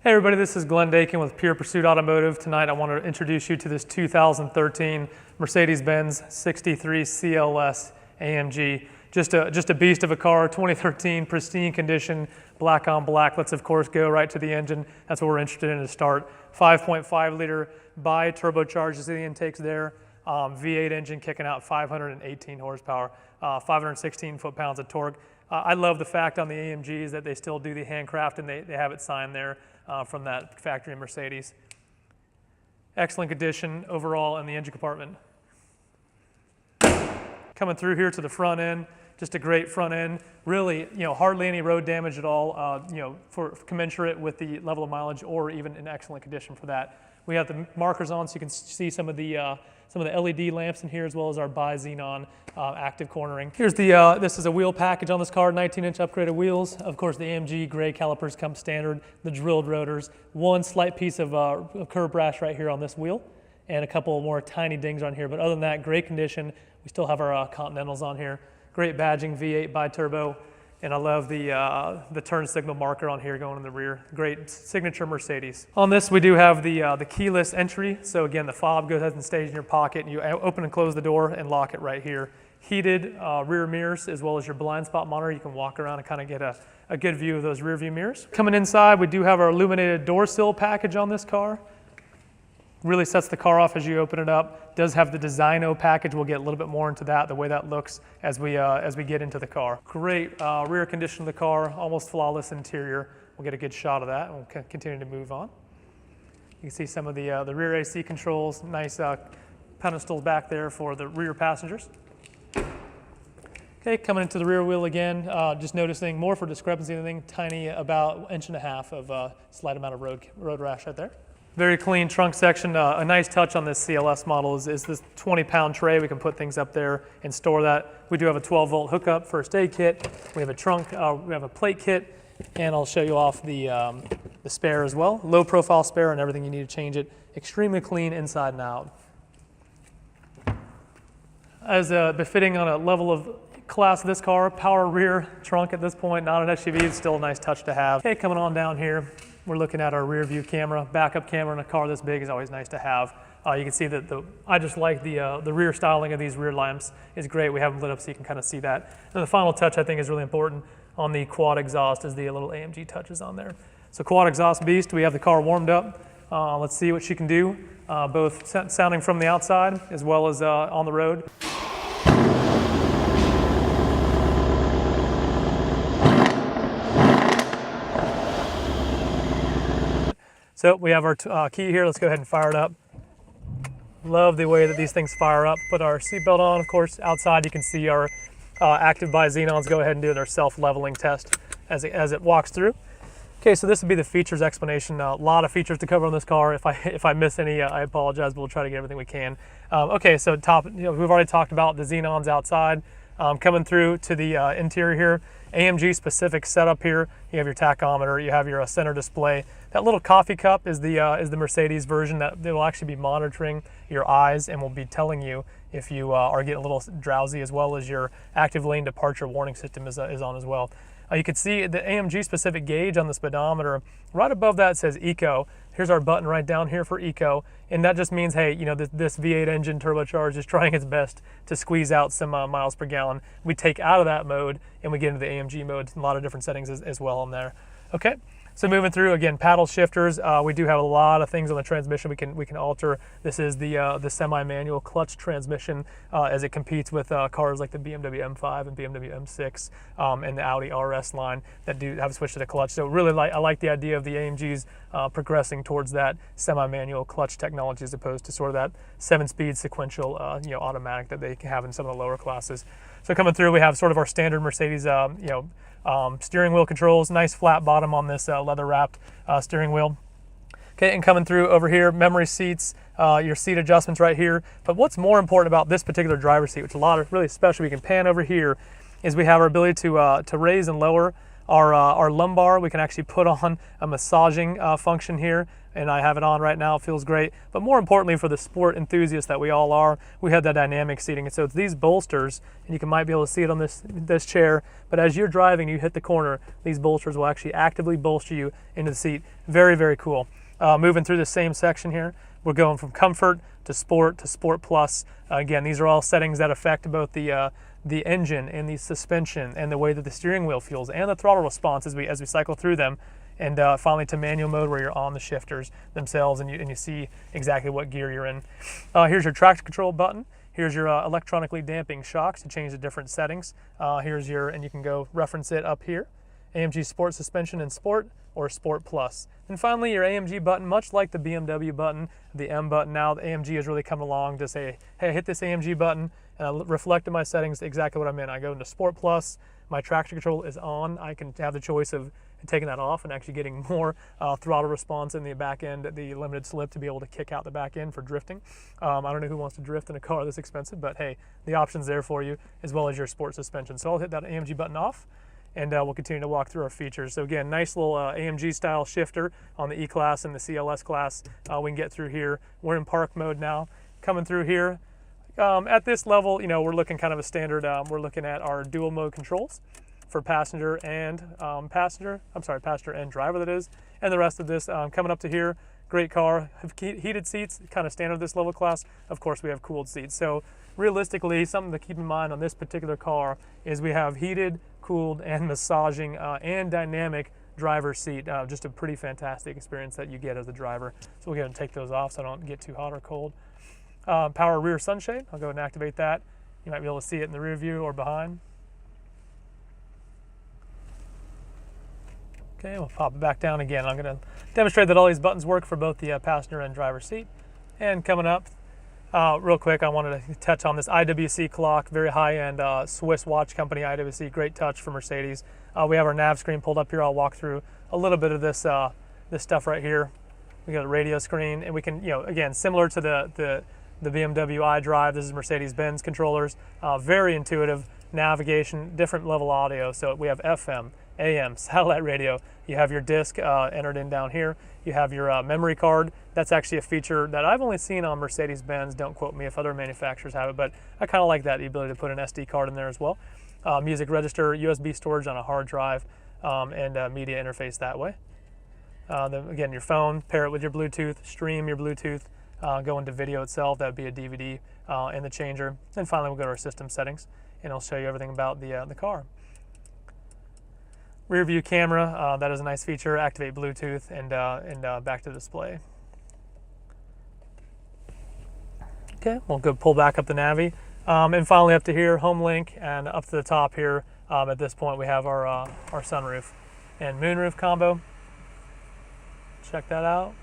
Hey everybody, this is Glenn Dakin with Pure Pursuit Automotive. Tonight I want to introduce you to this 2013 Mercedes Benz 63 CLS AMG. Just a beast of a car, 2013, pristine condition, black on black. Let's of course go right to the engine. That's what we're interested in to start. 5.5 liter bi-turbocharged, as the intake's there. V8 engine kicking out 518 horsepower, 516 foot-pounds of torque. I love the fact on the AMGs that they still do the handcraft and they have it signed there from that factory in Mercedes. Excellent condition overall in the engine compartment. Coming through here to the front end, just a great front end. Really, hardly any road damage at all, for commensurate with the level of mileage or even in excellent condition for that. We have the markers on so you can see some of the LED lamps in here, as well as our bi-xenon active cornering. Here's this is a wheel package on this car, 19-inch upgraded wheels. Of course, the AMG gray calipers come standard, the drilled rotors, one slight piece of curb brash right here on this wheel, and a couple more tiny dings on here. But other than that, great condition. We still have our Continentals on here. Great badging, V8 bi-turbo. And I love the turn signal marker on here going in the rear. Great signature Mercedes. On this, we do have the keyless entry. So again, the fob goes ahead and stays in your pocket, and you open and close the door and lock it right here. Heated rear mirrors, as well as your blind spot monitor. You can walk around and kind of get a good view of those rear view mirrors. Coming inside, we do have our illuminated door sill package on this car. Really sets the car off as you open it up. Does have the Designo package. We'll get a little bit more into that, the way that looks as we get into the car. Great rear condition of the car, almost flawless interior. We'll get a good shot of that, and we'll continue to move on. You can see some of the rear AC controls, nice pedestals back there for the rear passengers. Okay, coming into the rear wheel again, just noticing more for discrepancy than anything, tiny, about 1.5 inches of slight amount of road rash right there. Very clean trunk section. A nice touch on this CLS model is this 20-pound tray. We can put things up there and store that. We do have a 12-volt hookup first aid kit. We have a trunk, we have a plate kit, and I'll show you off the spare as well. Low profile spare and everything you need to change it. Extremely clean inside and out. As befitting on a level of class of this car, power rear trunk at this point, not an SUV, it's still a nice touch to have. Okay, coming on down here. We're looking at our rear view camera. Backup camera in a car this big is always nice to have. You can see that I just like the rear styling of these rear lamps is great. We have them lit up so you can kind of see that. And the final touch I think is really important on the quad exhaust is the little AMG touches on there. So quad exhaust beast, we have the car warmed up. Let's see what she can do, both sounding from the outside as well as on the road. So we have our key here. Let's go ahead and fire it up. Love the way that these things fire up. Put our seatbelt on, of course. Outside you can see our active bi-xenons go ahead and do their self-leveling test as it walks through. Okay, so this would be the features explanation. A lot of features to cover on this car. If I miss any, I apologize, but we'll try to get everything we can. Okay, so we've already talked about the xenons outside. Coming through to the interior here, AMG specific setup here. You have your tachometer, you have your center display. That little coffee cup is the Mercedes version that they will actually be monitoring your eyes and will be telling you if you are getting a little drowsy, as well as your active lane departure warning system is on as well. You can see the AMG specific gauge on the speedometer. Right above that says Eco. Here's our button right down here for Eco, and that just means, hey, this V8 engine turbocharged is trying its best to squeeze out some miles per gallon. We take out of that mode and we get into the AMG mode. A lot of different settings as well on there. Okay. So moving through, again, paddle shifters. We do have a lot of things on the transmission we can alter. This is the semi-manual clutch transmission as it competes with cars like the BMW M5 and BMW M6 and the Audi RS line that do have switched to the clutch. So really, I like the idea of the AMGs progressing towards that semi-manual clutch technology as opposed to sort of that 7-speed sequential automatic that they have in some of the lower classes. So coming through, we have sort of our standard Mercedes steering wheel controls, nice flat bottom on this leather-wrapped steering wheel. Okay, and coming through over here, memory seats, your seat adjustments right here. But what's more important about this particular driver's seat, which is really special, we can pan over here, is we have our ability to raise and lower Our lumbar, we can actually put on a massaging function here, and I have it on right now. It feels great. But more importantly, for the sport enthusiasts that we all are, we have that dynamic seating. And so it's these bolsters, and you might be able to see it on this chair, but as you're driving, you hit the corner, these bolsters will actually actively bolster you into the seat. Very, very cool. Moving through the same section here, we're going from comfort to Sport Plus. Again, these are all settings that affect both the engine and the suspension and the way that the steering wheel feels and the throttle response as we cycle through them. And finally to manual mode, where you're on the shifters themselves and you see exactly what gear you're in. Here's your traction control button. Here's your electronically damping shocks to change the different settings. Here's your, and you can go reference it up here, AMG Sport Suspension in Sport or Sport Plus. And finally, your AMG button, much like the BMW button, the M button, now the AMG has really come along to say, hey, hit this AMG button, and I reflect in my settings exactly what I'm in. I go into Sport Plus, my traction control is on. I can have the choice of taking that off and actually getting more throttle response in the back end, the limited slip, to be able to kick out the back end for drifting. I don't know who wants to drift in a car this expensive, but hey, the option's there for you, as well as your sport suspension. So I'll hit that AMG button off, and we'll continue to walk through our features. So again, nice little AMG style shifter on the E-Class and the CLS class. We can get through here. We're in park mode now. Coming through here, at this level, we're looking kind of a standard, we're looking at our dual mode controls for passenger and passenger and driver, that is. And the rest of this, coming up to here, great car, have heated seats, kind of standard this level class. Of course, we have cooled seats. So realistically, something to keep in mind on this particular car is we have heated, cooled, and massaging and dynamic driver's seat. Just a pretty fantastic experience that you get as a driver. So we'll go ahead and take those off so I don't get too hot or cold. Power rear sunshade, I'll go ahead and activate that. You might be able to see it in the rear view or behind. Okay, we'll pop it back down again. I'm going to demonstrate that all these buttons work for both the passenger and driver seat. And coming up, real quick, I wanted to touch on this IWC clock, very high-end Swiss watch company, IWC, great touch for Mercedes. We have our nav screen pulled up here. I'll walk through a little bit of this this stuff right here. We got a radio screen, and we can, again, similar to the BMW iDrive, this is Mercedes Benz controllers, very intuitive navigation, different level audio. So we have FM, AM, satellite radio. You have your disc entered in down here. You have your memory card. That's actually a feature that I've only seen on Mercedes-Benz. Don't quote me if other manufacturers have it, but I kind of like that, the ability to put an SD card in there as well. Music register, USB storage on a hard drive, and media interface that way. Then again, your phone, pair it with your Bluetooth, stream your Bluetooth, go into video itself, that would be a DVD, and the changer. And finally, we'll go to our system settings, and I'll show you everything about the car. Rear view camera, that is a nice feature. Activate Bluetooth and back to display. Okay, we'll go pull back up the Navi. And finally up to here, home link, and up to the top here, at this point we have our sunroof and moonroof combo. Check that out.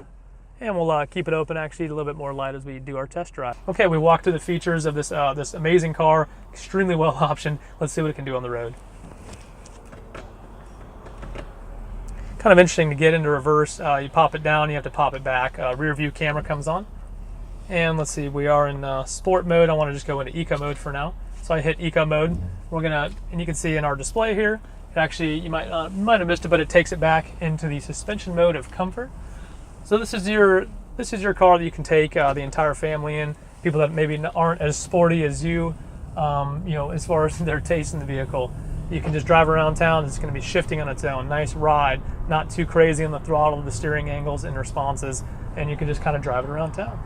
And we'll keep it open, actually, a little bit more light as we do our test drive. Okay, we walked through the features of this, this amazing car, extremely well optioned. Let's see what it can do on the road. Kind of interesting to get into reverse. You pop it down, you have to pop it back. Rear view camera comes on. And let's see, we are in sport mode. I want to just go into eco mode for now. So I hit eco mode. We're gonna, and you can see in our display here, it actually, you might have missed it, but it takes it back into the suspension mode of comfort. So this is your car that you can take the entire family in. People that maybe aren't as sporty as you, as far as their taste in the vehicle. You can just drive around town. It's going to be shifting on its own. Nice ride, not too crazy on the throttle, the steering angles and responses, and you can just kind of drive it around town.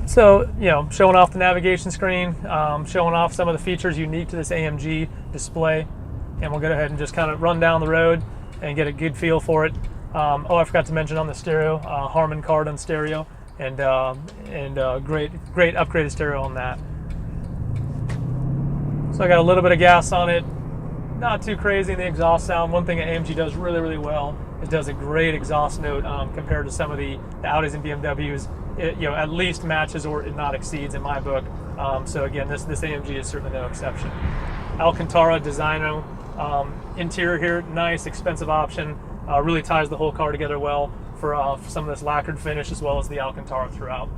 So, showing off the navigation screen, showing off some of the features unique to this AMG display, and we'll go ahead and just kind of run down the road and get a good feel for it. I forgot to mention on the stereo, Harman Kardon stereo, and great upgraded stereo on that. So I got a little bit of gas on it, not too crazy in the exhaust sound. One thing that AMG does really, really well, it does a great exhaust note compared to some of the Audis and BMWs. It, at least matches or it not exceeds in my book. So again, this AMG is certainly no exception. Alcantara Designo interior here, nice, expensive option. Really ties the whole car together well for some of this lacquered finish as well as the Alcantara throughout.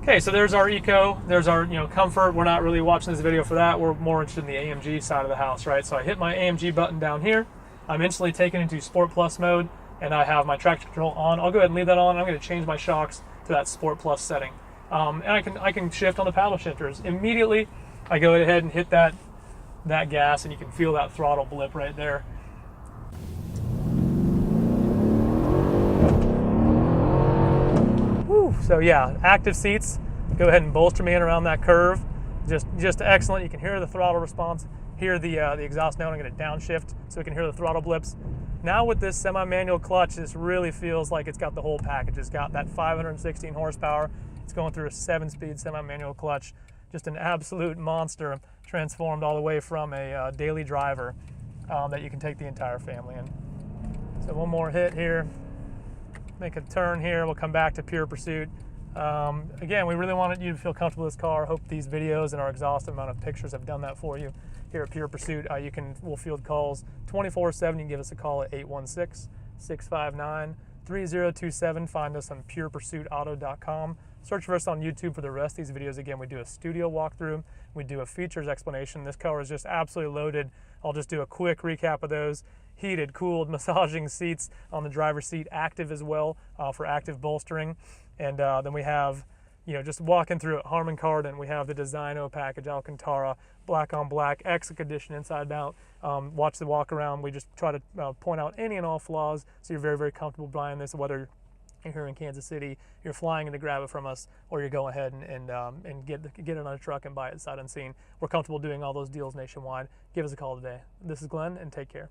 Okay, so there's our eco, there's our comfort. We're not really watching this video for that. We're more interested in the AMG side of the house, right? So I hit my AMG button down here. I'm instantly taken into Sport Plus mode, and I have my traction control on. I'll go ahead and leave that on. I'm going to change my shocks to that Sport Plus setting, and I can shift on the paddle shifters immediately. I go ahead and hit that gas, and you can feel that throttle blip right there. So yeah, active seats. Go ahead and bolster me in around that curve. Just excellent. You can hear the throttle response, hear the exhaust note. I'm going to downshift so we can hear the throttle blips. Now with this semi-manual clutch, this really feels like it's got the whole package. It's got that 516 horsepower. It's going through a 7-speed semi-manual clutch. Just an absolute monster, transformed all the way from a daily driver that you can take the entire family in. So one more hit here. Make a turn here. We'll come back to Pure Pursuit. Again, we really wanted you to feel comfortable with this car. Hope these videos and our exhaustive amount of pictures have done that for you. Here at Pure Pursuit, we'll field calls 24/7. You can give us a call at 816-659-3027. Find us on purepursuitauto.com. Search for us on YouTube for the rest of these videos. Again, we do a studio walkthrough. We do a features explanation. This car is just absolutely loaded. I'll just do a quick recap of those. Heated, cooled, massaging seats on the driver's seat, active as well for active bolstering. And then we have, just walking through it, Harman Kardon. We have the Designo package, Alcantara, black on black, excellent condition inside and out. Watch the walk around. We just try to point out any and all flaws so you're very, very comfortable buying this, whether you're here in Kansas City, you're flying in to grab it from us, or you're going ahead and get it on a truck and buy it sight unseen. We're comfortable doing all those deals nationwide. Give us a call today. This is Glenn, and take care.